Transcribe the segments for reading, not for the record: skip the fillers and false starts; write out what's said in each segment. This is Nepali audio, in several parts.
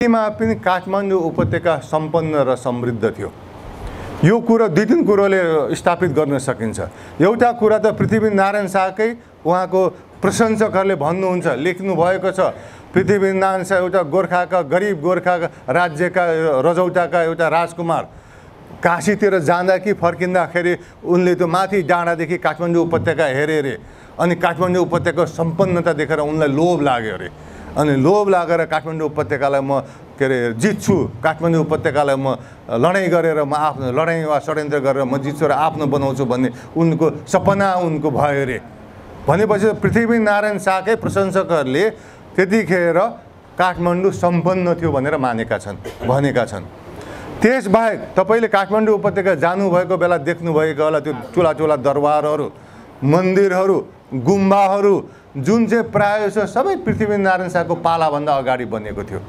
जतिमा पनि काठमाडौँ उपत्यका सम्पन्न र समृद्ध थियो। यो कुरा दुई तीन कुरोले स्थापित गर्न सकिन्छ। एउटा कुरा त पृथ्वीनारायण शाहकै उहाँको प्रशंसकहरूले भन्नुहुन्छ, लेख्नु भएको छ, पृथ्वीनारायण शाह एउटा गोर्खाका गरिब गोर्खाका राज्यका रजौटाका एउटा राजकुमार काशीतिर जाँदा कि फर्किँदाखेरि उनले त्यो माथि डाँडादेखि काठमाडौँ उपत्यका हेरे अरे अनि काठमाडौँ उपत्यकाको सम्पन्नता देखेर उनलाई लोभ लाग्यो अरे अनि लोभ लागेर काठमाडौँ उपत्यकालाई म के अरे जित्छु, काठमाडौँ उपत्यकालाई म लडाइँ गरेर म आफ्नो लडाइँ वा षड्यन्त्र गरेर म जित्छु र आफ्नो बनाउँछु भन्ने उनको सपना उनको भयो अरे। भनेपछि पृथ्वीनारायण शाहकै प्रशंसकहरूले त्यतिखेर काठमाडौँ सम्पन्न थियो भनेर भनेका छन्। त्यसबाहेक तपाईँले काठमाडौँ उपत्यका जानुभएको बेला देख्नुभएको होला त्यो ठुला ठुला दरबारहरू, मन्दिरहरू, गुम्बाहरू जुन चाहिँ प्रायः सबै पृथ्वीनारायण शाहको पालाभन्दा अगाडि बनेको थियो।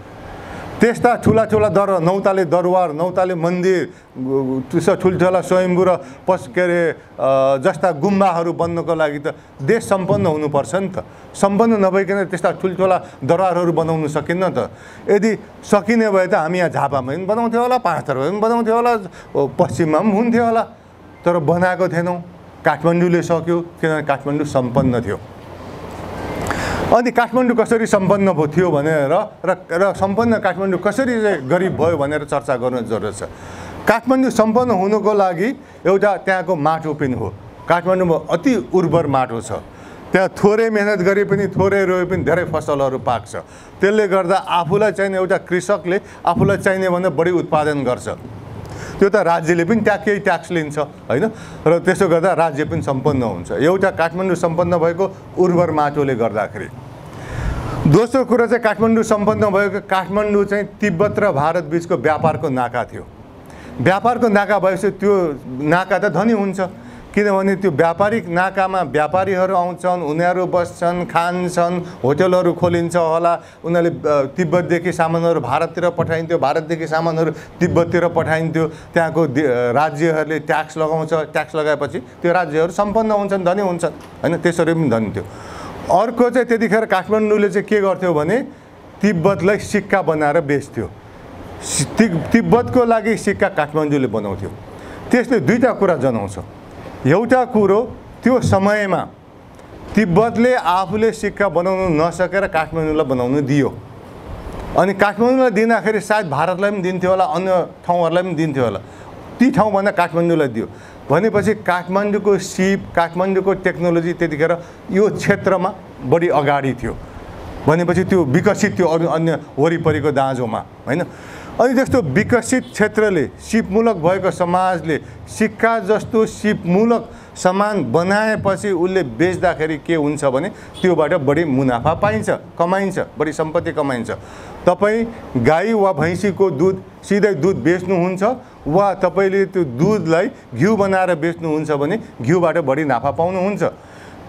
त्यस्ता ठुला ठुला नौताले दरबार, नौताले मन्दिर, ठुल्ठुला स्वयम्भू र के अरे जस्ता गुम्बाहरू बन्नको लागि त देश सम्पन्न हुनुपर्छ नि त। सम्पन्न नभइकन त्यस्ता ठुल्ठुला दरबारहरू बनाउनु सकिन्न त। यदि सकिने भए त हामी यहाँ झापामा पनि बनाउँथ्यो होला, पाँचथरमा पनि बनाउँथ्यो होला, पश्चिममा पनि हुन्थ्यो होला, तर बनाएको थिएनौँ। काठमाडौँले सक्यो किनभने काठमाडौँ सम्पन्न थियो। अनि काठमाडौँ कसरी सम्पन्न थियो भनेर र सम्पन्न काठमाडौँ कसरी चाहिँ गरिब भयो भनेर चर्चा गर्नु जरुरत छ। काठमाडौँ सम्पन्न हुनुको लागि एउटा त्यहाँको माटो पनि हो। काठमाडौँमा अति उर्वर माटो छ। त्यहाँ थोरै मेहनत गरे पनि थोरै रोए पनि धेरै फसलहरू पाक्छ। त्यसले गर्दा आफूलाई चाहिने एउटा कृषकले आफूलाई चाहिने भन्दा बढी उत्पादन गर्छ। त्यो त राज्यले पनि केही ट्याक्स लिन्छ हैन र त्यसो गर्दा राज्य पनि सम्पन्न हुन्छ। एउटा काठमाडौँ सम्पन्न भएको उर्वर माटोले गर्दाखेरि। दोस्रो कुरा चाहिँ काठमाडौँ सम्पन्न भएको काठमाडौँ चाहिँ तिब्बत र भारत बीचको व्यापारको नाका थियो। व्यापारको नाका भएपछि त्यो नाका त धनी हुन्छ किनभने त्यो व्यापारिक नाकामा व्यापारीहरू आउँछन्, उनीहरू बस्छन्, खान्छन्, होटलहरू खोलिन्छ होला, उनीहरूले तिब्बतदेखि सामानहरू भारततिर पठाइन्थ्यो, भारतदेखि सामानहरू तिब्बततिर पठाइन्थ्यो। त्यहाँको राज्यहरूले ट्याक्स लगाउँछ, ट्याक्स लगाएपछि त्यो राज्यहरू सम्पन्न हुन्छन्, धनी हुन्छन् हैन, त्यसरी पनि धनी थियो। अर्को चाहिँ त्यतिखेर काठमाडौँले चाहिँ के गर्थ्यो भने तिब्बतलाई सिक्का बनाएर बेच्थ्यो। तिब्बतको लागि सिक्का काठमाडौँले बनाउँथ्यो। त्यसले दुईटा कुरा जनाउँछ। एउटा कुरो त्यो समयमा तिब्बतले आफूले सिक्का बनाउनु नसकेर काठमाडौँलाई बनाउनु दियो अनि काठमाडौँलाई दिँदाखेरि सायद भारतलाई पनि दिन्थ्यो होला, अन्य ठाउँहरूलाई पनि दिन्थ्यो होला, ती ठाउँभन्दा काठमाडौँलाई दियो भनेपछि काठमाडौँको सिप, काठमाडौँको टेक्नोलोजी त्यतिखेर यो क्षेत्रमा बढी अगाडि थियो भनेपछि त्यो विकसित थियो अरू अन्य वरिपरिको दाँजोमा हैन। अनि त्यस्तो विकसित क्षेत्रले सिपमूलक भएको समाजले सिक्का जस्तो सिपमूलक सामान बनाएपछि उसले बेच्दाखेरि के हुन्छ भने त्योबाट बढी मुनाफा पाइन्छ, कमाइन्छ, बढी सम्पत्ति कमाइन्छ। तपाईँ गाई वा भैँसीको दुध सिधै दुध बेच्नुहुन्छ वा तपाईँले त्यो दुधलाई घिउ बनाएर बेच्नुहुन्छ भने घिउबाट बढी नाफा पाउनुहुन्छ।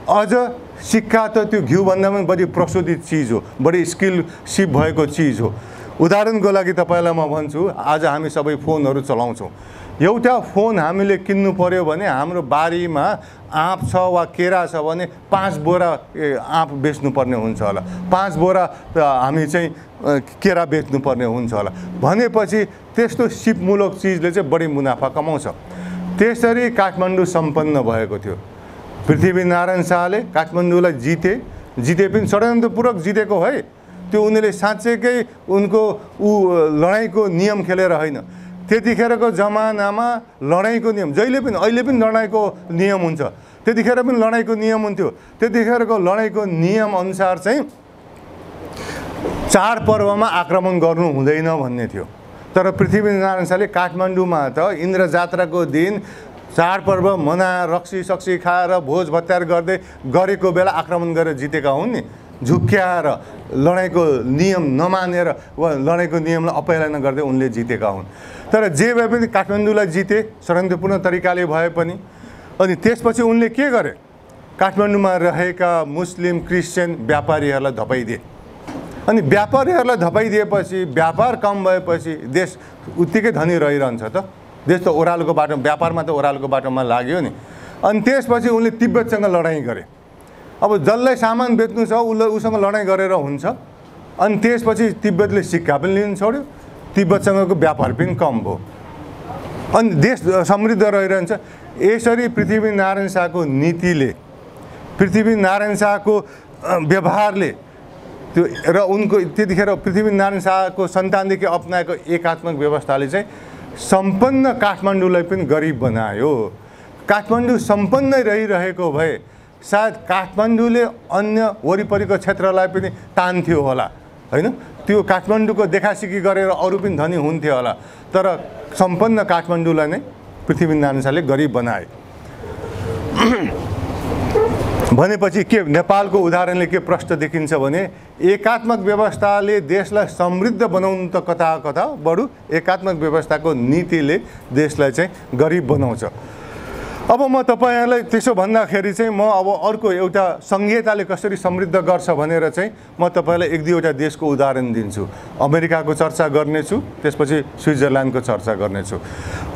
अझ सिक्का त त्यो घिउभन्दा पनि बढी प्रशोधित चिज हो, बढी स्किलसिप भएको चिज हो। उदाहरणको लागि तपाईँलाई म भन्छु, आज हामी सबै फोनहरू चलाउँछौँ। एउटा फोन हामीले किन्नु पर्यो भने हाम्रो बारीमा आँप छ वा केरा छ भने 5 बोरा आँप बेच्नुपर्ने हुन्छ होला, 5 बोरा हामी चाहिँ केरा बेच्नुपर्ने हुन्छ होला भनेपछि त्यस्तो सिपमूलक चिजले चाहिँ बढी मुनाफा कमाउँछ। त्यसरी काठमाडौँ सम्पन्न भएको थियो। पृथ्वीनारायण शाहले काठमाडौँलाई जिते पनि षड्यन्त्रपूर्वक जितेको है। त्यो उनीहरूले साँच्चैकै उनको लडाइँको नियम खेलेर होइन। त्यतिखेरको जमानामा लडाइँको नियम जहिले पनि अहिले पनि लडाइँको नियम हुन्छ, त्यतिखेर पनि लडाइँको नियम हुन्थ्यो। त्यतिखेरको लडाइँको नियम अनुसार चाहिँ चाडपर्वमा आक्रमण गर्नु हुँदैन भन्ने थियो। तर पृथ्वीनारायण शाहले काठमाडौँमा त इन्द्र जात्राको दिन चाडपर्व मनाएर रक्सी सक्सी खाएर भोज भत्यार गर्दै गरेको बेला आक्रमण गरेर जितेका हुन् नि। झुक्क्याएर लडाइँको नियम नमानेर वा लडाइँको नियमलाई अपहेलना गर्दै उनले जितेका हुन्। तर जे भए पनि काठमाडौँलाई जिते षड्यन्त्रपूर्ण तरिकाले भए पनि। अनि त्यसपछि उनले के गरे, काठमाडौँमा रहेका मुस्लिम क्रिस्चियन व्यापारीहरूलाई धपाइदिए। अनि व्यापारीहरूलाई धपाइदिएपछि व्यापार कम भएपछि देश उत्तिकै धनी रहिरहन्छ त। देश त ओह्रालोको बाटो, व्यापारमा त ओह्रालोको बाटोमा लाग्यो नि। अनि त्यसपछि उनले तिब्बतसँग लडाइँ गरे। अब जसलाई सामान बेच्नु छ उसँग लडाइँ गरेर हुन्छ अनि त्यसपछि तिब्बतले सिक्का पनि लिन छोड्यो, तिब्बतसँगको व्यापार पनि कम भयो, अनि देश समृद्ध रहिरहन्छ। यसरी पृथ्वीनारायण शाहको नीतिले, पृथ्वीनारायण शाहको व्यवहारले त्यो र उनको त्यतिखेर पृथ्वीनारायण शाहको सन्तानदेखि अपनाएको एकात्मक व्यवस्थाले चाहिँ सम्पन्न काठमाडौँलाई पनि गरिब बनायो। काठमाडौँ सम्पन्न रहिरहेको भए सायद काठमाडौँले अन्य वरिपरिको क्षेत्रलाई पनि तान्थ्यो होला, होइन? त्यो काठमाडौँको देखासिकी गरेर अरू पनि धनी हुन्थ्यो होला, तर सम्पन्न काठमाडौँलाई नै पृथ्वीनारायण शाहले गरिब बनाए। भनेपछि के नेपालको उदाहरणले के प्रश्न देखिन्छ भने एकात्मक व्यवस्थाले देशलाई समृद्ध बनाउनु त कता कता, बरु एकात्मक व्यवस्थाको नीतिले देशलाई चाहिँ गरिब बनाउँछ। अब म तपाईहरुलाई त्यसो भन्दाखेरि चाहिँ म अब अर्को एउटा संघीयताले कसरी समृद्ध गर्छ भनेर चाहिँ म तपाईलाई एक दुईवटा देशको उदाहरण दिन्छु। अमेरिकाको चर्चा गर्नेछु, त्यसपछि स्विजरल्यान्डको चर्चा गर्नेछु।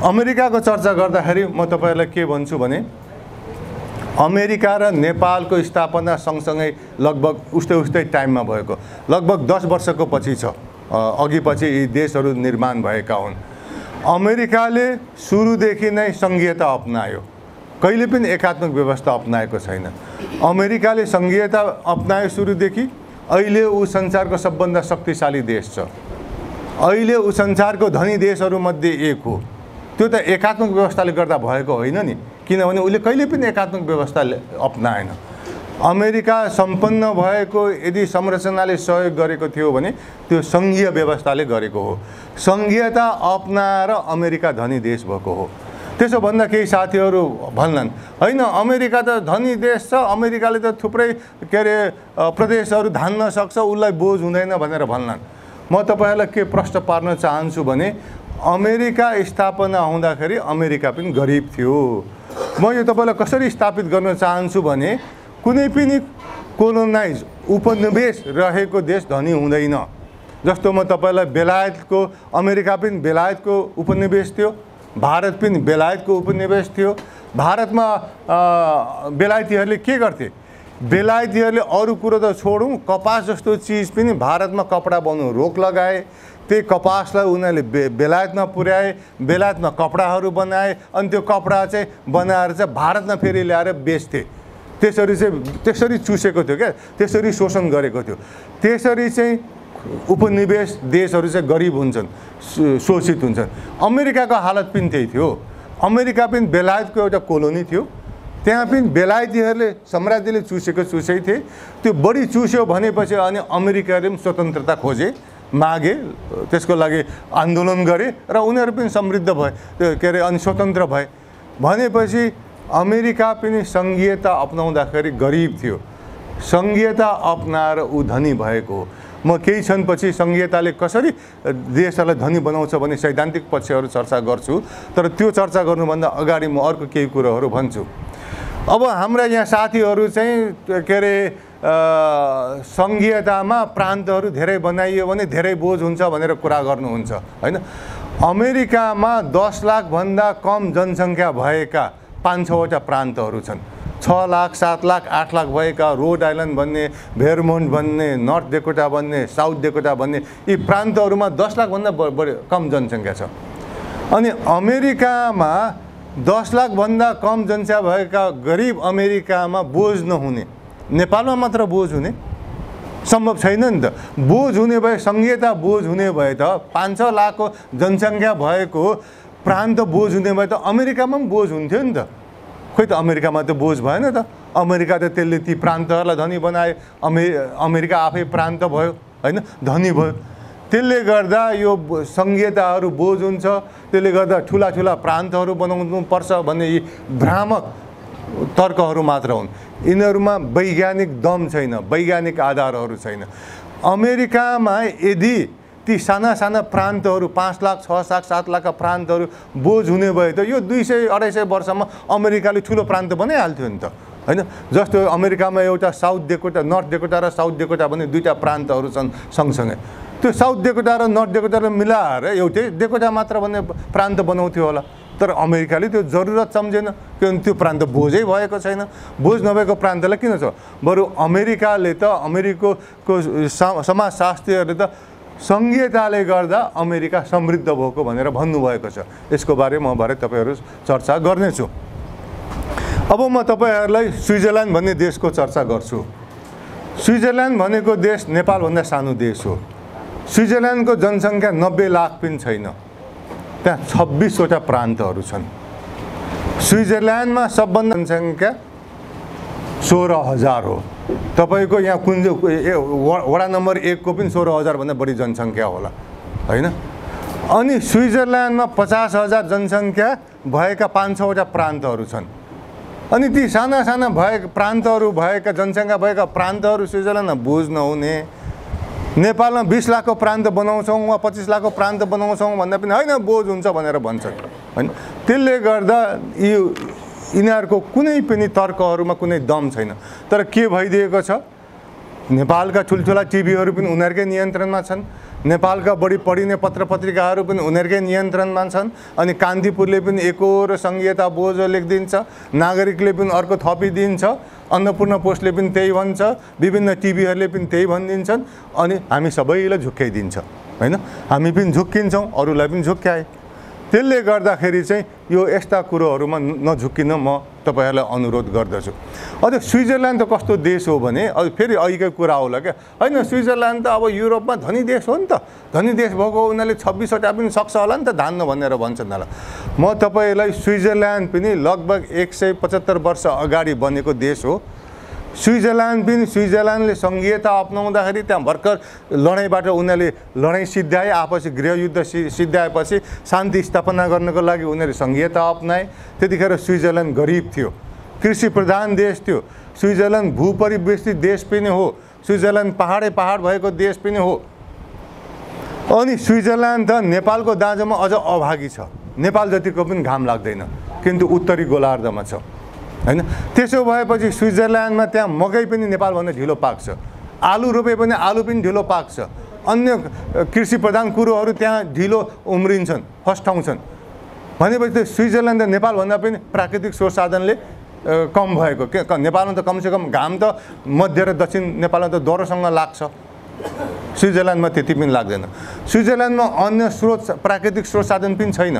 अमेरिकाको चर्चा गर्दाखेरि म तपाईहरुलाई के भन्छु भने अमेरिका र नेपालको स्थापना सँगसँगै लगभग उस्तै टाइममा भएको, लगभग 10 वर्षको पछि छ, अघि पछि यी देशहरू निर्माण भएका हुन्। अमेरिकाले सुरुदेखि नै संघीयता अपनायो, कहिले पनि एकात्मक व्यवस्था अपनाएको छैन। अमेरिकाले संघीयता अपनायो सुरुदेखि, अहिले ऊ संसारको सबभन्दा शक्तिशाली देश छ, अहिले ऊ संसारको धनी देशहरूमध्ये एक हो। त्यो त एकात्मक व्यवस्थाले गर्दा भएको होइन नि, किनभने उसले कहिले पनि एकात्मक व्यवस्था अपनाएन। अमेरिका सम्पन्न भएको यदि संरचनाले सहयोग गरेको थियो भने त्यो संघीय व्यवस्थाले गरेको हो। संघीयता अपनाएर अमेरिका धनी देश भएको हो। त्यसो भन्दा केही साथीहरू भन्लान् हैन अमेरिका त धनी देश छ, अमेरिकाले त थुप्रै के अरे प्रदेशहरू धान्न सक्छ, उसलाई बोझ हुँदैन भनेर भन्लान्। म तपाईहरुलाई के प्रश्न पार्न चाहन्छु भने अमेरिका स्थापना हुँदाखेरि अमेरिका पनि गरिब थियो। म यो तपाईलाई कसरी स्थापित गर्न चाहन्छु भने कुनै पनि कोलोनाइज उपनिवेश रहेको देश धनी हुँदैन। जस्तो म तपाईलाई बेलायतको, अमेरिका पनि बेलायतको उपनिवेश थियो, भारत पनि बेलायतको उपनिवेश थियो। भारतमा बेलायतीहरूले के गर्थे? बेलायतीहरूले अरू कुरो त छोडौँ, कपास जस्तो चिज पनि भारतमा कपडा बनाउनु रोक लगाए। त्यही कपासलाई उनीहरूले बेलायतमा पुर्याए, बेलायतमा कपडाहरू बनाए, अनि त्यो कपडा चाहिँ बनाएर चाहिँ भारतमा फेरि ल्याएर बेच्थे। त्यसरी चुसेको थियो क्या, त्यसरी शोषण गरेको थियो। त्यसरी चाहिँ उपनिवेश देशहरू चाहिँ गरिब हुन्छन्, शोषित हुन्छन्। अमेरिकाको हालत पनि त्यही थियो। अमेरिका पनि बेलायतको एउटा कोलोनी थियो, त्यहाँ पनि बेलायतीहरूले साम्राज्यले चुसै थिए। त्यो बढी चुस्यो भनेपछि अनि अमेरिकाले पनि स्वतन्त्रता खोजे, मागे, त्यसको लागि आन्दोलन गरे र उनीहरू पनि समृद्ध भए, के अरे अनि स्वतन्त्र भए। भनेपछि अमेरिका पनि संघीयता अपनाउँदाखेरि गरिब थियो, संघीयता अपनाएर ऊ धनी भएको हो। म केही क्षणपछि संघीयताले कसरी देशहरूलाई धनी बनाउँछ भन्ने सैद्धान्तिक पक्षहरू चर्चा गर्छु, तर त्यो चर्चा गर्नुभन्दा अगाडि म अर्को केही कुरोहरू भन्छु। अब हाम्रा यहाँ साथीहरू चाहिँ के अरे संघीयतामा प्रान्तहरू धेरै बनाइयो भने धेरै बोझ हुन्छ भनेर कुरा गर्नुहुन्छ, होइन? अमेरिकामा 10 लाख भन्दा कम जनसङ्ख्या भएका 5-6वटा प्रान्तहरू छन्। 6 लाख, 7 लाख, 8 लाख भएका रोड आइल्यान्ड भन्ने, भेरमोन्ट भन्ने, नर्थ डेकोटा भन्ने, साउथ डेकोटा भन्ने यी प्रान्तहरूमा 10 लाख भन्दा बढी कम जनसङ्ख्या छ। अनि अमेरिकामा 10 लाख भन्दा कम जनसङ्ख्या भएका गरिब अमेरिकामा बोझ नहुने, नेपालमा मात्र बोझ हुने सम्भव छैन नि त। बोझ हुने भए, संघीयता बोझ हुने भए त 5-6 लाखको जनसङ्ख्या भएको प्रान्त बोझ हुने भए त अमेरिकामा पनि बोझ हुन्थ्यो नि त। खोइ त अमेरिकामा त बोझ भएन त। अमेरिका त त्यसले ती प्रान्तहरूलाई धनी बनाए, अमेरिका आफै प्रान्त भयो, होइन, धनी भयो। त्यसले गर्दा यो संघीयताहरू बोझ हुन्छ, त्यसले गर्दा ठुला प्रान्तहरू बनाउनु पर्छ भन्ने यी भ्रामक तर्कहरू मात्र हुन्। यिनीहरूमा वैज्ञानिक दम छैन, वैज्ञानिक आधारहरू छैन। अमेरिकामा यदि ती साना प्रान्तहरू 5 लाख, 6 लाख, 7 लाखका प्रान्तहरू बोझ हुने भए त यो 200-250 वर्षमा अमेरिकाले ठुलो प्रान्त बनाइहाल्थ्यो नि त, होइन? जस्तो अमेरिकामा एउटा साउथ डेकोटा, नर्थ डेकोटा र साउथ डेकोटा भन्ने दुईटा प्रान्तहरू छन् सँगसँगै। त्यो साउथ डेकोटा र नर्थ डेकोटालाई मिलाएर एउटै डेकोटा मात्र भन्ने प्रान्त बनाउँथ्यो होला। तर अमेरिकाले त्यो जरुरत सम्झेन, किनभने त्यो प्रान्त बोझै भएको छैन। बोझ नभएको प्रान्तलाई किन छ? बरु अमेरिकाले त अमेरिकाको समाजशास्त्रीहरूले त सङ्घीयताले गर्दा अमेरिका समृद्ध भएको भनेर भन्नुभएको छ। यसको बारे म भरे तपाईँहरू चर्चा गर्नेछु। अब म तपाईँहरूलाई स्विजरल्यान्ड भन्ने देशको चर्चा गर्छु। स्विजरल्यान्ड भनेको देश नेपालभन्दा सानो देश हो। स्विजरल्यान्डको जनसङ्ख्या 90 लाख पनि छैन। त्यहाँ 26वटा प्रान्तहरू छन्। स्विजरल्यान्डमा सबभन्दा जनसङ्ख्या 16,000 हो। तपाईँको यहाँ कुन वडा नम्बर 1 को पनि 16,000 भन्दा बढी जनसङ्ख्या होला, होइन? अनि स्विजरल्यान्डमा 50,000 जनसङ्ख्या भएका 5-6वटा प्रान्तहरू छन्। अनि ती साना साना भएका प्रान्तहरू भएका जनसङ्ख्या भएका प्रान्तहरू स्विजरल्यान्डमा बोझ नहुने। नेपालमा 20 लाखको प्रान्त बनाउँछौँ वा 25 लाखको प्रान्त बनाउँछौँ भन्दा पनि होइन बोझ हुन्छ भनेर भन्छन्, होइन? त्यसले गर्दा यिनीहरूको कुनै पनि तर्कहरूमा कुनै दम छैन। तर के भइदिएको छ, नेपालका ठुल्ठुला टिभीहरू पनि उनीहरूकै नियन्त्रणमा छन्। नेपालका बढी पढिने पत्र पत्रिकाहरू पनि उनीहरूकै नियन्त्रणमा छन्। अनि कान्तिपुरले पनि एकहोरो सङ्घीयता बोझ लेखिदिन्छ, नागरिकले पनि अर्को थपिदिन्छ, अन्नपूर्ण पोस्टले पनि त्यही भन्छ, विभिन्न टिभीहरूले पनि त्यही भनिदिन्छन्। अनि हामी सबैलाई झुक्क्याइदिन्छ, होइन? हामी पनि झुक्किन्छौँ, अरूलाई पनि झुक्क्याए। त्यसले गर्दाखेरि चाहिँ यो यस्ता कुरोहरूमा नझुक्किन म तपाईँहरूलाई अनुरोध गर्दछु। अझ स्विजरल्यान्ड त कस्तो देश हो भने फेरि अहिलेकै कुरा होला क्या, होइन? स्विजरल्यान्ड त अब युरोपमा धनी देश हो नि त। धनी देश भएको उनीहरूले 26वटा पनि सक्छ होला नि त धान्न भनेर भन्छन् होला। म तपाईँलाई स्विजरल्यान्ड पनि लगभग 175 वर्ष अगाडि बनेको देश हो। स्विजरल्यान्डले सङ्घीयता अपनाउँदाखेरि त्यहाँ भर्खर लडाइँबाट उनीहरूले लडाइँ सिद्ध्याए, आपसी गृहयुद्ध सिद्ध्याएपछि शान्ति स्थापना गर्नको लागि उनीहरूले सङ्घीयता अपनाए। त्यतिखेर स्विजरल्यान्ड गरिब थियो, कृषि प्रधान देश थियो। स्विजरल्यान्ड भूपरिवेष्टित देश पनि हो। स्विजरल्यान्ड पहाडै पहाड भएको देश पनि हो। अनि स्विजरल्यान्ड त नेपालको दाँजोमा अझ अभागी छ। नेपाल जतिको पनि घाम लाग्दैन, किन्तु उत्तरी गोलार्धमा छ, होइन? त्यसो भएपछि स्विजरल्यान्डमा त्यहाँ मकै पनि नेपालभन्दा ढिलो पाक्छ, आलु रोपे पनि आलु पनि ढिलो पाक्छ, अन्य कृषि प्रधान कुरोहरू त्यहाँ ढिलो उम्रिन्छन्, फस्टाउँछन्। भनेपछि त्यो स्विजरल्यान्ड त नेपालभन्दा पनि प्राकृतिक स्रोत साधनले कम भएको के? नेपालमा त कमसेकम घाम त मध्य र दक्षिण नेपालमा त डह्रोसँग लाग्छ, स्विजरल्यान्डमा त्यति पनि लाग्दैन। स्विजरल्यान्डमा अन्य प्राकृतिक स्रोत साधन पनि छैन,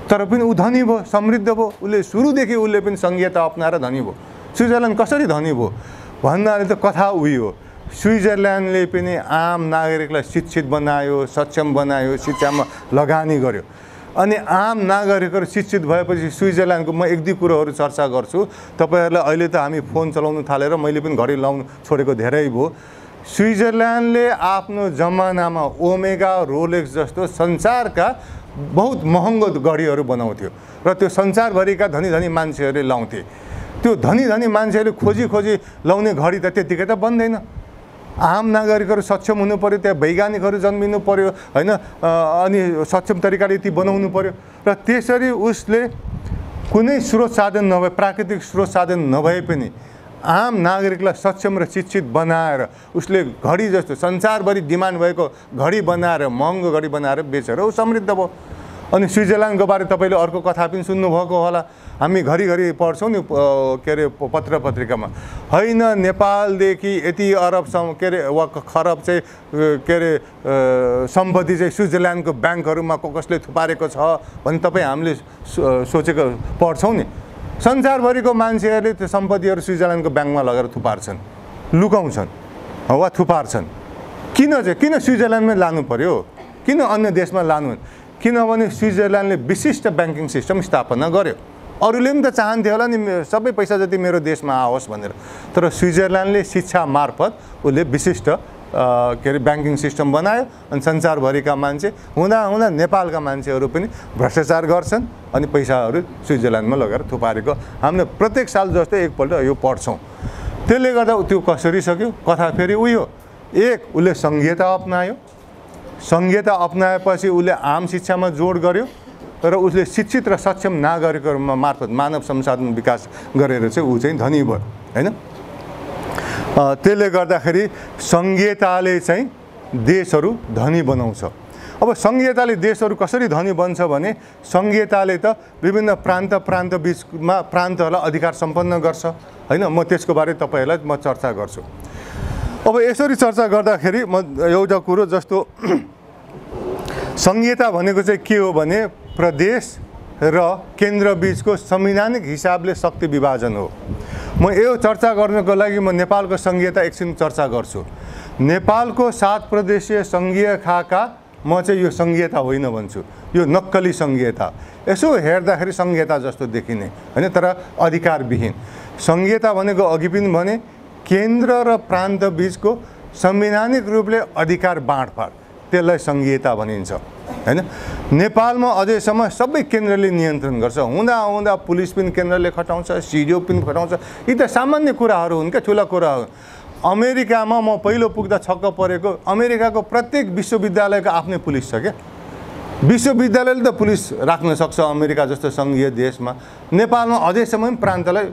तर पनि ऊ धनी भयो, समृद्ध भयो। उसले सुरुदेखि उसले पनि सङ्घीयता अपनाएर धनी भयो। स्विजरल्यान्ड कसरी धनी भयो भन्नाले त कथा उही हो। स्विजरल्यान्डले पनि आम नागरिकलाई शिक्षित बनायो, सक्षम बनायो, शिक्षामा लगानी गर्यो। अनि आम नागरिकहरू शिक्षित भएपछि स्विजरल्यान्डको म 1-2 कुरोहरू चर्चा गर्छु। तपाईँहरूलाई अहिले त हामी फोन चलाउनु थालेर मैले पनि घडी लाउनु छोडेको धेरै भयो। स्विजरल्यान्डले आफ्नो जमानामा ओमेगा, रोलेक्स जस्तो संसारका बहुत महँगो घडीहरू बनाउँथ्यो र त्यो संसारभरिका धनी धनी मान्छेहरूले लाउँथे। त्यो धनी धनी मान्छेहरूले खोजी लाउने घडी त त्यतिकै त बन्दैन। आम नागरिकहरू सक्षम हुनु पर्यो, त्यहाँ वैज्ञानिकहरू जन्मिनु पर्यो, होइन? अनि सक्षम तरिकाले ती बनाउनु पर्यो। र त्यसरी उसले कुनै स्रोत साधन नभए, प्राकृतिक स्रोत साधन नभए पनि आम नागरिकलाई सक्षम र शिक्षित बनाएर उसले घडी जस्तो संसारभरि डिमान्ड भएको घडी बनाएर, महँगो घडी बनाएर बेचेर ऊ समृद्ध भयो। अनि स्विजरल्यान्डको बारे तपाईँले अर्को कथा पनि सुन्नुभएको होला। हामी घरिघरि पढ्छौँ नि के अरे पत्र पत्रिकामा, होइन नेपालदेखि यति अरबसम्म के अरे वा खरब चाहिँ के अरे सम्पत्ति चाहिँ स्विजरल्यान्डको ब्याङ्कहरूमा कसले थुपारेको छ भने तपाईँ हामीले सोचेको पढ्छौँ नि। संसारभरिको मान्छेहरूले त्यो सम्पत्तिहरू स्विजरल्यान्डको ब्याङ्कमा लगेर थुपार्छन्, लुकाउँछन् वा थुपार्छन्। किन स्विजरल्यान्डमै लानु पर्यो? किन अन्य देशमा लानु? किनभने स्विजरल्यान्डले विशिष्ट ब्याङ्किङ सिस्टम स्थापना गर्यो। अरूले पनि त चाहन्थ्यो होला नि सबै पैसा जति मेरो देशमा आओस् भनेर। तर स्विजरल्यान्डले शिक्षा मार्फत उसले विशिष्ट के अरे ब्याङ्किङ सिस्टम बनायो। अनि संसारभरिका मान्छे हुँदा नेपालका मान्छेहरू पनि भ्रष्टाचार गर्छन् अनि पैसाहरू स्विजरल्यान्डमा लगेर थुपारेको हामीले प्रत्येक साल जस्तै एकपल्ट यो पढ्छौँ। त्यसले गर्दा त्यो कसरी सक्यो? कथा फेरि उही हो। एक, उसले सङ्घीयता अपनायो। सङ्घीयता अपनाएपछि उसले आम शिक्षामा जोड गर्यो र उसले शिक्षित र सक्षम नागरिकहरूमा मार्फत मानव संसाधन विकास गरेर चाहिँ ऊ चाहिँ धनी भयो, होइन? त्यसले गर्दाखेरि सङ्घीयताले चाहिँ देशहरू धनी बनाउँछ। अब सङ्घीयताले देशहरू कसरी धनी बन्छ भने सङ्घीयताले त विभिन्न प्रान्त बिचमा प्रान्तहरूलाई अधिकार सम्पन्न गर्छ हैन। म त्यसको बारे तपाईहरुलाई म चर्चा गर्छु। अब यसरी चर्चा गर्दाखेरि म एउटा कुरो जस्तो सङ्घीयता भनेको चाहिँ के हो भने प्रदेश र केन्द्र बीचको संवैधानिक हिसाबले शक्ति विभाजन हो। म यो चर्चा गर्नको लागि म नेपालको सङ्घीयता एकछिन चर्चा गर्छु। नेपालको 7 प्रदेशीय सङ्घीय खाका म चाहिँ यो सङ्घीयता होइन भन्छु, यो नक्कली सङ्घीयता। यसो हेर्दाखेरि सङ्घीयता जस्तो देखिने हैन, तर अधिकारविहीन सङ्घीयता भनेको अघि पनि भने केन्द्र र प्रान्त बीचको संवैधानिक रूपले अधिकार बाँडफाँड, त्यसलाई सङ्घीयता भनिन्छ हैन। नेपालमा अझैसम्म सबै केन्द्रले नियन्त्रण गर्छ, हुँदा पुलिस पनि केन्द्रले खटाउँछ, सिडिओ पनि खटाउँछ। यी त सामान्य कुराहरू हुन् क्या, ठुला कुराहरू। अमेरिकामा म पहिलो पुग्दा छक्क परेको, अमेरिकाको प्रत्येक विश्वविद्यालयको आफ्नै पुलिस छ क्या। विश्वविद्यालयले त पुलिस राख्न सक्छ अमेरिका जस्तो सङ्घीय देशमा। नेपालमा अझैसम्म पनि प्रान्तलाई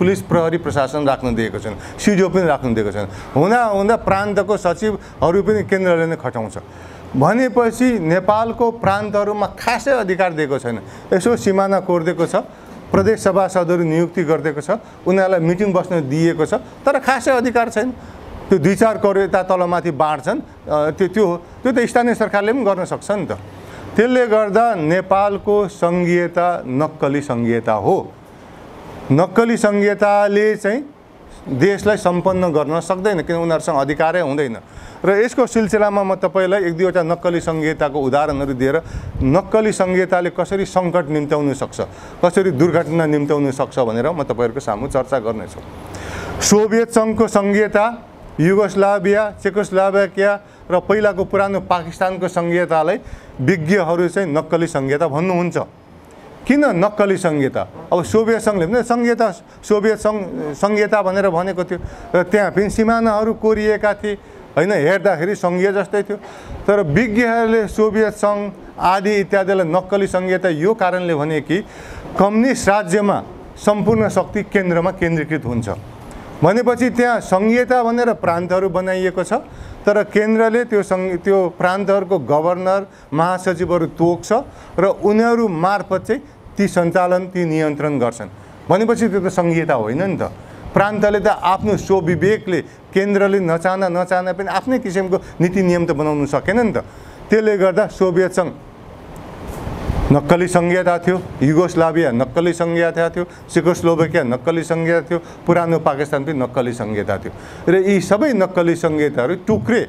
पुलिस प्रहरी प्रशासन राख्न दिएको छैन, सिडिओ पनि राख्न दिएको छैन। हुँदा प्रान्तको सचिवहरू पनि केन्द्रले नै खटाउँछ भनेपछि नेपालको प्रान्तहरूमा खासै अधिकार दिएको छैन। यसो सिमाना कोरिदिएको छ, प्रदेश सभासदहरू नियुक्ति गरिदिएको छ, उनीहरूलाई मिटिङ बस्न दिएको छ, तर खासै अधिकार छैन। त्यो 2-4 करोड यता तलमाथि बाँड्छन्, त्यो त स्थानीय सरकारले पनि गर्न सक्छ नि त। त्यसले गर्दा नेपालको सङ्घीयता नक्कली सङ्घीयता हो। नक्कली सङ्घीयताले चाहिँ देशलाई सम्पन्न गर्न सक्दैन, किन उनीहरूसँग अधिकारै हुँदैन। र यसको सिलसिलामा म तपाईलाई 1-2वटा नक्कली सङ्घीयताको उदाहरणहरू दिएर नक्कली सङ्घीयताले कसरी सङ्कट निम्त्याउन सक्छ, कसरी दुर्घटना निम्त्याउन सक्छ भनेर म तपाईहरुको सामु चर्चा गर्नेछु। सोभियत सङ्घको सङ्घीयता, युगोस्लाभिया, चेकोस्लोभाकिया र पहिलाको पुरानो पाकिस्तानको सङ्घीयतालाई विज्ञहरू चाहिँ नक्कली सङ्घीयता भन्नुहुन्छ। किन नक्कली सङ्घीयता? अब सोभियत सङ्घले पनि सङ्घीयता, सोभियत सङ्घीयता भनेर भनेको थियो र त्यहाँ पनि सिमानाहरू कोरिएका थिए हैन, हेर्दाखेरि सङ्घीय जस्तै थियो। तर विज्ञहरूले सोभियत सङ्घ आदि इत्यादिलाई नक्कली सङ्घीयता यो कारणले भने कि कम्युनिस्ट राज्यमा सम्पूर्ण शक्ति केन्द्रमा केन्द्रीकृत हुन्छ भनेपछि त्यहाँ सङ्घीयता भनेर प्रान्तहरू बनाइएको छ, तर केन्द्रले त्यो प्रान्तहरूको गभर्नर महासचिवहरू तोक्छ र उनीहरू मार्फत चाहिँ ती सञ्चालन, ती नियन्त्रण गर्छन् भनेपछि त्यो त सङ्घीयता होइन नि त। प्रान्तले त आफ्नो स्वविवेकले केन्द्रले नचाहना पनि आफ्नै किसिमको नीति नियम त बनाउन सकेन नि त। त्यसले गर्दा सोभियत सङ्घ नक्कली सङ्घीयता थियो, युगोस्लाभिया नक्कली सङ्घीयता थियो, चेकोस्लोभाकिया नक्कली सङ्घीयता थियो, पुरानो पाकिस्तान पनि नक्कली सङ्घीयता थियो। र यी सबै नक्कली सङ्घीयताहरू टुक्रे।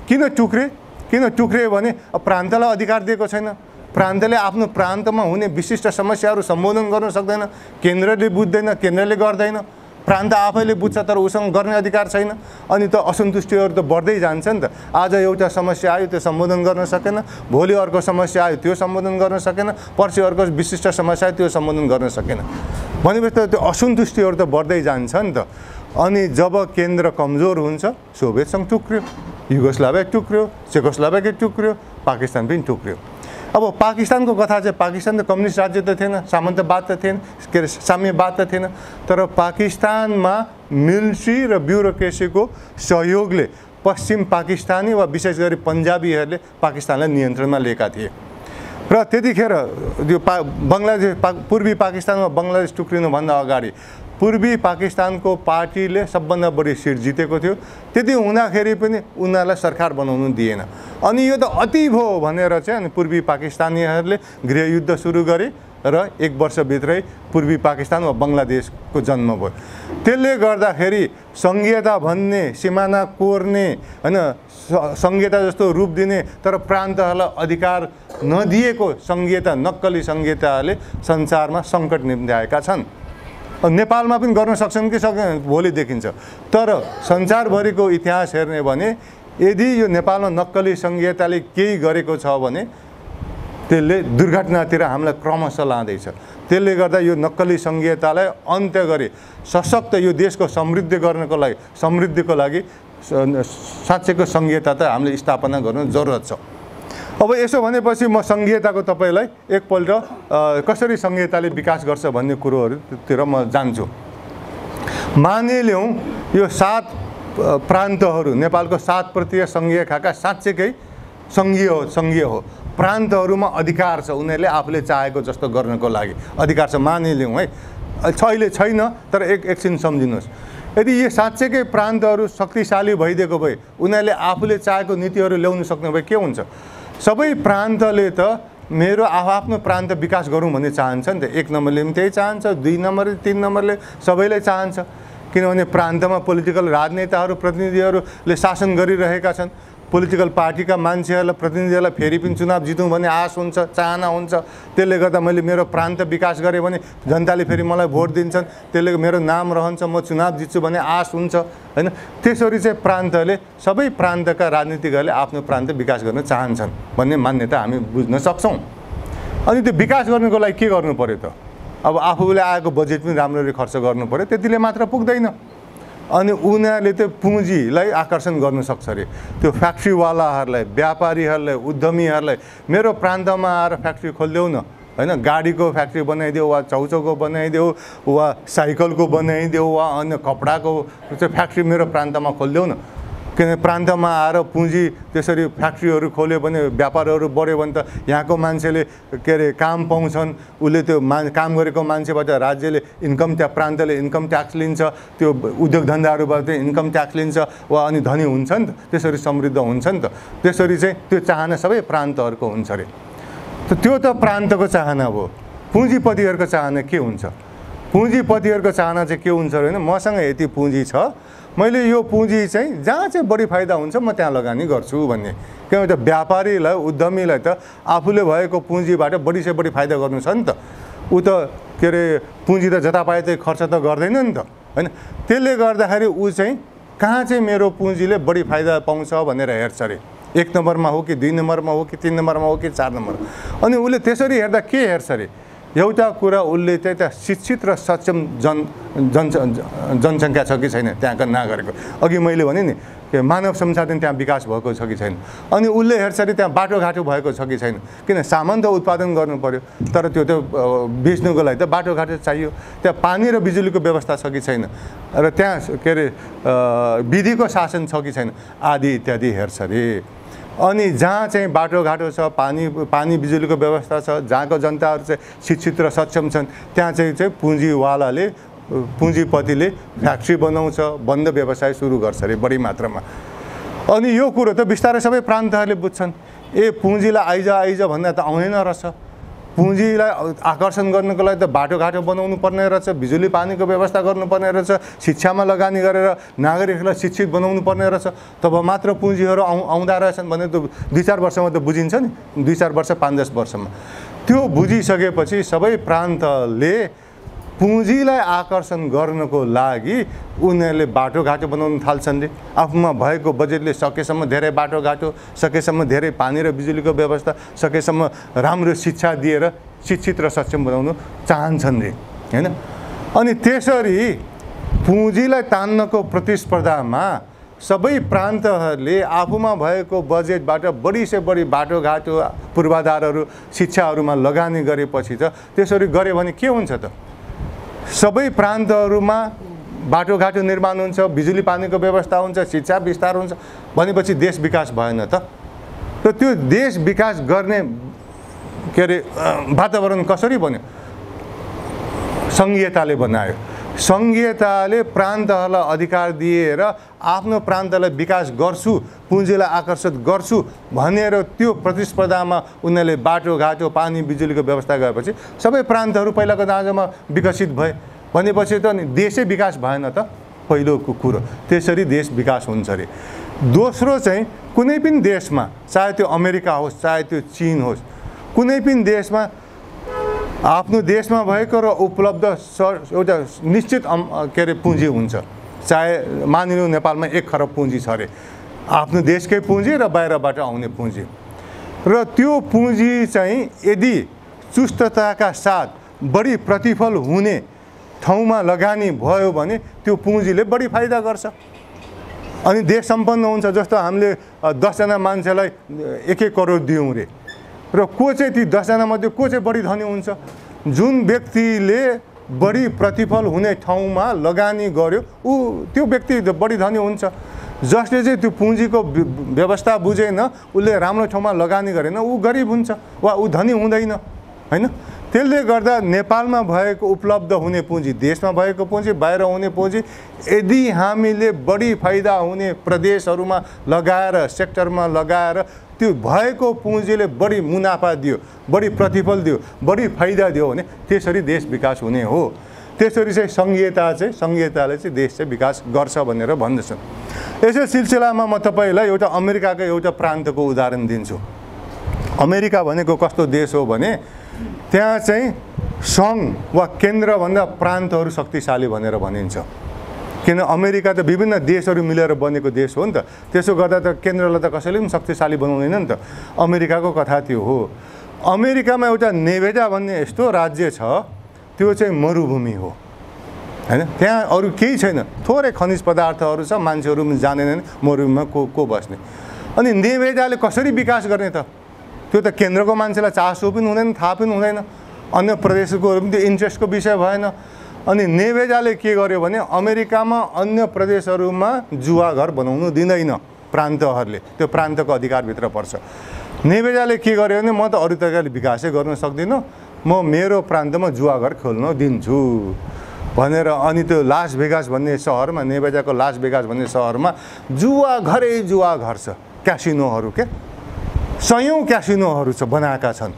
किन टुक्रे भने प्रान्तलाई अधिकार दिएको छैन, प्रान्तले आफ्नो प्रान्तमा हुने विशिष्ट समस्याहरू सम्बोधन गर्न सक्दैन, केन्द्रले बुझ्दैन, केन्द्रले गर्दैन, प्रान्त आफैले बुझ्छ तर उसँग गर्ने अधिकार छैन। अनि त असन्तुष्टिहरू त बढ्दै जान्छ नि त। आज एउटा समस्या आयो त्यो सम्बोधन गर्न सकेन, भोलि अर्को समस्या आयो त्यो सम्बोधन गर्न सकेन, पर्सि अर्को विशिष्ट समस्या आयो त्यो सम्बोधन गर्न सकेन भनेपछि त त्यो असन्तुष्टिहरू त बढ्दै जान्छ नि त। अनि जब केन्द्र कमजोर हुन्छ सोभियत सङ्घ टुक्रियो, युगोस्लाभिया टुक्रियो, चेकोस्लोभाकिया टुक्रियो, पाकिस्तान पनि टुक्रियो। अब पाकिस्तानको कथा चाहिँ पाकिस्तान त कम्युनिस्ट राज्य त थिएन, सामन्तवाद त थिएन, के अरे साम्यवाद त थिएन, तर पाकिस्तानमा मिलिट्री र ब्युरोक्रेसीको सहयोगले पश्चिम पाकिस्तानी वा विशेष गरी पन्जाबीहरूले पाकिस्तानलाई नियन्त्रणमा लिएका थिए। र त्यतिखेर त्यो बङ्गलादेश पूर्वी पाकिस्तानमा बङ्गलादेश टुक्रिनुभन्दा अगाडि पूर्वी पाकिस्तानको पार्टीले सबभन्दा बढी सिट जितेको थियो। त्यति हुँदाखेरि पनि उनीहरूलाई सरकार बनाउनु दिएन। अनि यो त अति भयो भनेर चाहिँ अनि पूर्वी पाकिस्तानीहरूले गृहयुद्ध सुरु गरे र 1 वर्षभित्रै पूर्वी पाकिस्तान वा बङ्गलादेशको जन्म भयो। त्यसले गर्दाखेरि सङ्घीयता भन्ने, सिमाना कोर्ने हैन, सङ्घीयता जस्तो रूप दिने तर प्रान्तहरूलाई अधिकार नदिएको सङ्घीयता, नक्कली सङ्घीयताले संसारमा सङ्कट निम्त्याएका छन्। नेपालमा पनि गर्न सक्छन् कि सक्दैन भोलि देखिन्छ। तर संसारभरिको इतिहास हेर्ने भने यदि यो नेपालमा नक्कली सङ्घीयताले केही गरेको छ भने त्यसले दुर्घटनातिर हामीलाई क्रमशः लाँदैछ। त्यसले गर्दा यो नक्कली सङ्घीयतालाई अन्त्य गरी सशक्त यो देशको समृद्धिको लागि साँच्चैको सङ्घीयता त हामीले स्थापना गर्नु जरुरत छ। अब यसो भनेपछि म सङ्घीयताको तपाईलाई एकपल्ट कसरी सङ्घीयताले विकास गर्छ भन्ने कुरोहरूतिर म जान्छु। मानिलिउँ यो 7 प्रान्तहरू नेपालको 7 प्रत्यय सङ्घीय खाका साँच्चैकै सङ्घीय हो। प्रान्तहरूमा अधिकार छ, उनीहरूले आफूले चाहेको जस्तो गर्नको लागि अधिकार छ, मानिलिउँ है। अहिले छैन, तर एकछिन सम्झिनुहोस्, यदि यो साँच्चैकै प्रान्तहरू शक्तिशाली भइदिएको भए उनीहरूले आफूले चाहेको नीतिहरू ल्याउन सक्ने भए के हुन्छ? सबै प्रान्तले त मेरो आफ्नो प्रान्त विकास गरौँ भन्ने चाहन्छ नि त। 1 नम्बरले पनि त्यही चाहन्छ, 2 नम्बरले 3 नम्बरले सबैले चाहन्छ, किनभने प्रान्तमा पोलिटिकल राजनेताहरू प्रतिनिधिहरूले शासन गरिरहेका छन्। पोलिटिकल पार्टीका मान्छेहरूलाई प्रतिनिधिहरूलाई फेरि पनि चुनाव जितौँ भन्ने आश हुन्छ, चाहना हुन्छ। त्यसले गर्दा मैले मेरो प्रान्त विकास गरेँ भने जनताले फेरि मलाई भोट दिन्छन्, त्यसले मेरो नाम रहन्छ, म चुनाव जित्छु भन्ने आश हुन्छ हैन। त्यसरी चाहिँ प्रान्तले सबै प्रान्तका राजनीतिकहरूले आफ्नो प्रान्त विकास गर्न चाहन्छन् भन्ने मान्यता हामी बुझ्न सक्छौँ। अनि त्यो विकास गर्नको लागि के गर्नु पर्यो त? अब आफूले आएको बजेट पनि राम्ररी खर्च गर्नु पर्यो, त्यतिले मात्र पुग्दैन। अनि उनीहरूले त्यो पुँजीलाई आकर्षण गर्न सक्छ अरे। त्यो फ्याक्ट्रीवालाहरूलाई, व्यापारीहरूलाई, उद्यमीहरूलाई मेरो प्रान्तमा आएर फ्याक्ट्री खोलिदेऊ न हैन, गाडीको फ्याक्ट्री बनाइदेऊ वा चाउचाउको बनाइदेऊ वा साइकलको बनाइदेऊ वा अन्य कपडाको चाहिँ फ्याक्ट्री मेरो प्रान्तमा खोलिदेऊ न। किनभने प्रान्तमा आएर पुँजी त्यसरी फ्याक्ट्रीहरू खोल्यो भने, व्यापारहरू बढ्यो भने त यहाँको मान्छेले के अरे काम पाउँछन्, उसले त्यो काम गरेको मान्छेबाट राज्यले इन्कम ट्याक्स, प्रान्तले इन्कम ट्याक्स लिन्छ, त्यो उद्योग धन्दाहरूबाट इन्कम ट्याक्स लिन्छ वा अनि धनी हुन्छ नि त, त्यसरी समृद्ध हुन्छ नि त। त्यसरी चाहिँ त्यो चाहना सबै प्रान्तहरूको हुन्छ अरे। त्यो त प्रान्तको चाहना हो। पुँजीपतिहरूको चाहना के हुन्छ? पुँजीपतिहरूको चाहना चाहिँ के हुन्छ भने मसँग यति पुँजी छ, मैले यो पुँजी चाहिँ जहाँ चाहिँ बढी फाइदा हुन्छ म त्यहाँ लगानी गर्छु भन्ने। किनभने त व्यापारीलाई, उद्यमीलाई त आफूले भएको पुँजीबाट बढी से बढी फाइदा गर्नु छ नि त। ऊ त के अरे पुँजी त जता पाए त्यही खर्च त गर्दैन नि त हैन। त्यसले गर्दाखेरि ऊ चाहिँ कहाँ चाहिँ मेरो पुँजीले बढी फाइदा पाउँछ भनेर हेर्छ अरे। 1 नम्बरमा हो कि 2 नम्बरमा हो कि 3 नम्बरमा हो कि 4 नम्बर। अनि उसले त्यसरी हेर्दा के हेर्छ अरे? एउटा कुरा उसले चाहिँ त्यहाँ शिक्षित र सक्षम जनसङ्ख्या छ कि छैन त्यहाँका नागरिकको। अघि मैले भने नि के मानव संसाधन त्यहाँ विकास भएको छ कि छैन। अनि उसले हेर्छ अरे त्यहाँ बाटोघाटो भएको छ कि छैन। किन सामान त उत्पादन गर्नु पर्यो, तर त्यो त बेच्नुको लागि त बाटोघाटो चाहियो। त्यहाँ पानी र बिजुलीको व्यवस्था छ कि छैन, र त्यहाँ के अरे विधिको शासन छ कि छैन, आदि इत्यादि हेर्छ अरे। अनि जहाँ चाहिँ बाटोघाटो छ, पानी बिजुलीको व्यवस्था छ, जहाँको जनताहरू चाहिँ शिक्षित र सक्षम छन्, त्यहाँ चाहिँ पुँजीवालाले, पुँजीपतिले फ्याक्ट्री बनाउँछ, बन्द व्यवसाय सुरु गर्छ अरे बढी मात्रामा। अनि यो कुरो त बिस्तारै सबै प्रान्तहरूले बुझ्छन्। पुँजीलाई आइज भन्दा त आउँदैन रहेछ। पुँजीलाई आकर्षण गर्नको लागि त बाटोघाटो बनाउनु पर्ने रहेछ, बिजुली पानीको व्यवस्था गर्नुपर्ने रहेछ, शिक्षामा लगानी गरेर नागरिकलाई शिक्षित बनाउनु पर्ने रहेछ, तब मात्र पुँजीहरू आउँदा रहेछन् भने त 2-4 वर्षमा त बुझिन्छ नि। 2-4 वर्ष 5-10 वर्षमा त्यो बुझिसकेपछि सबै प्रान्तले पुँजीलाई आकर्षण गर्नको लागि उनीहरूले बाटोघाटो बनाउन थाल्छन्। आफूमा भएको बजेटले सकेसम्म धेरै बाटोघाटो, सकेसम्म धेरै पानी र बिजुलीको व्यवस्था, सकेसम्म राम्रो शिक्षा दिएर शिक्षित र सक्षम बनाउन चाहन्छन् रे हैन। अनि त्यसरी पुँजीलाई तान्नको प्रतिस्पर्धामा सबै प्रान्तहरूले आफूमा भएको बजेटबाट बढी से बढी बाटोघाटो, पूर्वाधारहरू, शिक्षाहरूमा लगानी गरेपछि त त्यसरी गऱ्यो भने के हुन्छ त? सबै प्रान्तहरूमा बाटोघाटो निर्माण हुन्छ, बिजुली पानीको व्यवस्था हुन्छ, शिक्षा विस्तार हुन्छ भनेपछि देश विकास भएन त। र त्यो देश विकास गर्ने के अरे वातावरण कसरी बन्यो? सङ्घीयताले बनायो। सङ्घीयताले प्रान्तहरूलाई अधिकार दिएर आफ्नो प्रान्तलाई विकास गर्छु, पुँजीलाई आकर्षित गर्छु भनेर त्यो प्रतिस्पर्धामा उनीहरूले बाटोघाटो, पानी बिजुलीको व्यवस्था गरेपछि सबै प्रान्तहरू पहिलाको दाँजोमा विकसित भए भनेपछि त देशै विकास भएन त पहिलो कुरो। त्यसरी देश विकास हुन्छ अरे। दोस्रो चाहिँ कुनै पनि देशमा, चाहे त्यो अमेरिका होस्, चाहे त्यो चीन होस्, कुनै पनि देशमा आफ्नो देशमा भएको र उपलब्ध एउटा निश्चित के अरे पुँजी हुन्छ। चाहे मानिलिउँ नेपालमा 1 खरब पुँजी छ अरे, आफ्नो देशकै पुँजी र बाहिरबाट आउने पुँजी। र त्यो पुँजी चाहिँ यदि चुस्तताका साथ बढी प्रतिफल हुने ठाउँमा लगानी भयो भने त्यो पुँजीले बढी फाइदा गर्छ। अनि देश सम्पन्न हुन्छ। जस्तो हामीले 10 जना मान्छेलाई 1-1 करोड दियौँ रे, र को चाहिँ ती 10 जना मध्ये को चाहिँ बढी धनी हुन्छ? जुन व्यक्तिले बढी प्रतिफल हुने ठाउँमा लगानी गर्यो त्यो व्यक्ति बढी धनी हुन्छ। जसले चाहिँ त्यो पुँजीको व्यवस्था बुझेन, उसले राम्रो ठाउँमा लगानी गरेन, ऊ गरिब हुन्छ वा ऊ धनी हुँदैन, हैन? त्यसले गर्दा नेपालमा भएको उपलब्ध हुने पुँजी, देशमा भएको पुँजी, बाहिर हुने पुँजी यदि हामीले बढी फाइदा हुने प्रदेशहरूमा लगाएर, सेक्टरमा लगाएर त्यो भएको पुँजीले बढी मुनाफा दियो, बढी प्रतिफल दियो, बढी फाइदा दियो भने त्यसरी देश विकास हुने हो। त्यसरी चाहिँ संघीयताले चाहिँ देश चाहिँ विकास गर्छ भनेर भन्दछन्। यसै सिलसिलामा म तपाईलाई एउटा अमेरिकाको एउटा प्रान्तको उदाहरण दिन्छु। अमेरिका भनेको कस्तो देश हो भने त्यहाँ चाहिँ सङ्घ वा केन्द्रभन्दा प्रान्तहरू शक्तिशाली भनेर भनिन्छ। किन अमेरिका त विभिन्न देशहरू मिलेर बनेको देश हो नि त, त्यसो गर्दा त केन्द्रलाई त कसैले पनि शक्तिशाली बनाउँदैन नि त। अमेरिकाको कथा त्यो हो। अमेरिकामा एउटा नेभेडा भन्ने यस्तो राज्य छ, त्यो चाहिँ मरुभूमि हो, हैन? त्यहाँ अरू केही छैन, थोरै खनिज पदार्थहरू छ, मान्छेहरू पनि जानेनन्, मरुभूमिमा को बस्ने। अनि नेभेडाले कसरी विकास गर्ने त? त्यो त केन्द्रको मान्छेलाई चासो पनि हुँदैन, थाहा पनि हुँदैन, अन्य प्रदेशको पनि त्यो इन्ट्रेस्टको विषय भएन। अनि नेभेडाले के गर्यो भने अमेरिकामा अन्य प्रदेशहरूमा जुवा घर बनाउनु दिँदैन प्रान्तहरूले, त्यो प्रान्तको अधिकारभित्र पर्छ। नेभेडाले के गर्यो भने म त अरू तरिकाले विकासै गर्न सक्दिनँ, म मेरो प्रान्तमा जुवा घर खोल्न दिन्छु भनेर अनि त्यो लास भेगास भन्ने सहरमा, नेभेडाको लास भेगास भन्ने सहरमा जुवा घर छ, क्यासिनोहरू के सयौँ क्यासिनोहरू छ बनाएका छन्।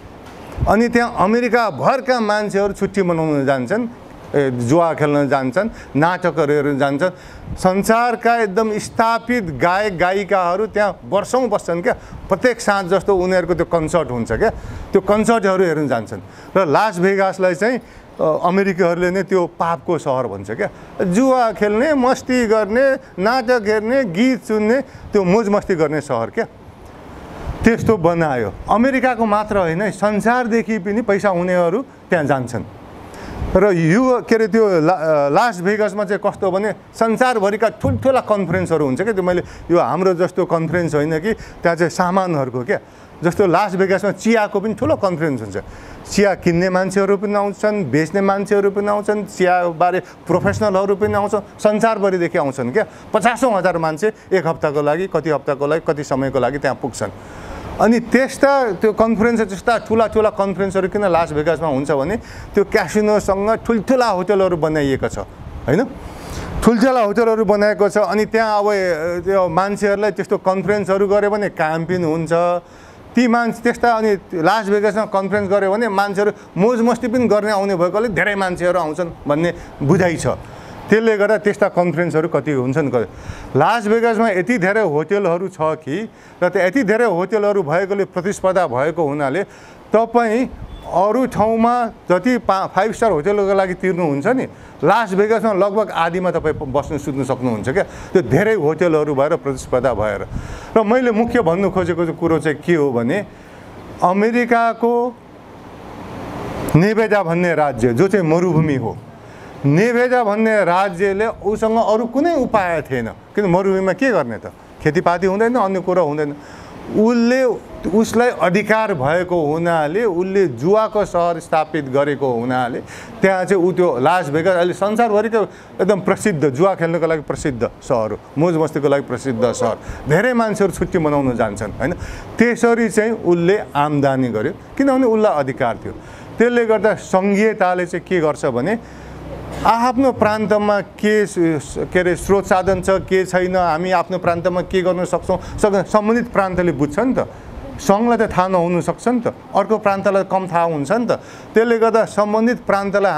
अनि त्यहाँ अमेरिकाभरका मान्छेहरू छुट्टी मनाउन जान्छन्, जुवा खेल्न जान्छन्, नाटकहरू हेर्न जान्छन्। संसारका एकदम स्थापित गायक गायिकाहरू त्यहाँ वर्षौँ बस्छन् क्या। प्रत्येक साँझ जस्तो उनीहरूको त्यो कन्सर्ट हुन्छ क्या, त्यो कन्सर्टहरू हेर्न जान्छन्। र लास भेगासलाई चाहिँ अमेरिकीहरूले नै त्यो पापको सहर भन्छ क्या। जुवा खेल्ने, मस्ती गर्ने, नाटक हेर्ने, गीत सुन्ने, त्यो मोज मस्ती गर्ने सहर क्या। त्यस्तो बनायो। अमेरिकाको मात्र होइन, संसारदेखि पनि पैसा हुनेहरू त्यहाँ जान्छन्। र यो के अरे त्यो लास भेगासमा चाहिँ कस्तो भने संसारभरिका ठुल्ठुला कन्फरेन्सहरू हुन्छ क्या। त्यो मैले यो हाम्रो जस्तो कन्फरेन्स होइन कि, त्यहाँ चाहिँ सामानहरूको क्या। जस्तो लास भेगासमा चियाको पनि ठुलो कन्फरेन्स हुन्छ, चिया किन्ने मान्छेहरू पनि आउँछन्, बेच्ने मान्छेहरू पनि आउँछन्, चियाबारे प्रोफेसनलहरू पनि आउँछन्, संसारभरिदेखि आउँछन् क्या। 50,000 मान्छे एक हप्ताको लागि, कति हप्ताको लागि, कति समयको लागि त्यहाँ पुग्छन्। अनि त्यो कन्फरेन्स त्यस्ता ठुला कन्फरेन्सहरू किन लास भेगासमा हुन्छ भने त्यो क्यासिनोसँग ठुल्ठुला होटलहरू बनाइएको छ, हैन? ठुल्ठुला होटलहरू बनाएको छ। अनि त्यहाँ अब त्यो मान्छेहरूलाई त्यस्तो कन्फरेन्सहरू गऱ्यो भने काम पनि हुन्छ। ती मान्छे त्यस्ता अनि लास भेगासमा कन्फरेन्स गऱ्यो भने मान्छेहरू मोज मस्ती पनि गर्ने आउने भएकोले धेरै मान्छेहरू आउँछन् भन्ने बुझाइ छ। त्यसले गर्दा त्यस्ता कन्फरेन्सहरू कति हुन्छन्। लास भेगासमा यति धेरै होटलहरू छ कि, र त्यो यति धेरै होटलहरू भएकोले, प्रतिस्पर्धा भएको हुनाले तपाईँ अरू ठाउँमा जति 5 स्टार होटलको लागि तिर्नुहुन्छ नि, लास भेगासमा लगभग आधीमा तपाईँ बस्नु सुत्नु सक्नुहुन्छ क्या। त्यो धेरै होटलहरू भएर, प्रतिस्पर्धा भएर। र मैले मुख्य भन्नु खोजेको कुरो चाहिँ के हो भने अमेरिकाको नेभेडा भन्ने राज्य जो चाहिँ मरुभूमि हो, नेभेडा भन्ने राज्यले उसँग अरू कुनै उपाय थिएन। किन मरुभूमिमा के गर्ने त? खेतीपाती हुँदैन, अन्य कुरो हुँदैन। उसलाई अधिकार भएको हुनाले, उसले जुवाको सहर स्थापित गरेको हुनाले त्यहाँ चाहिँ त्यो लास भेगास अहिले संसारभरिको एकदम प्रसिद्ध, जुवा खेल्नको लागि प्रसिद्ध सहर हो, मोज मस्तीको लागि प्रसिद्ध सहर। धेरै मान्छेहरू छुट्टी मनाउन जान्छन्, हैन? त्यसरी चाहिँ उसले आम्दानी गर्यो किनभने उसलाई अधिकार थियो। त्यसले गर्दा सङ्घीयताले चाहिँ के गर्छ भने आफ्नो प्रान्तमा के अरे स्रोत साधन छ, के छैन, हामी आफ्नो प्रान्तमा के गर्न सक्छौँ, सम्बन्धित प्रान्तले बुझ्छ नि त। सङ्घलाई त थाहा नहुन सक्छ नि त, अर्को प्रान्तलाई कम थाहा हुन्छ नि त। त्यसले गर्दा सम्बन्धित प्रान्तलाई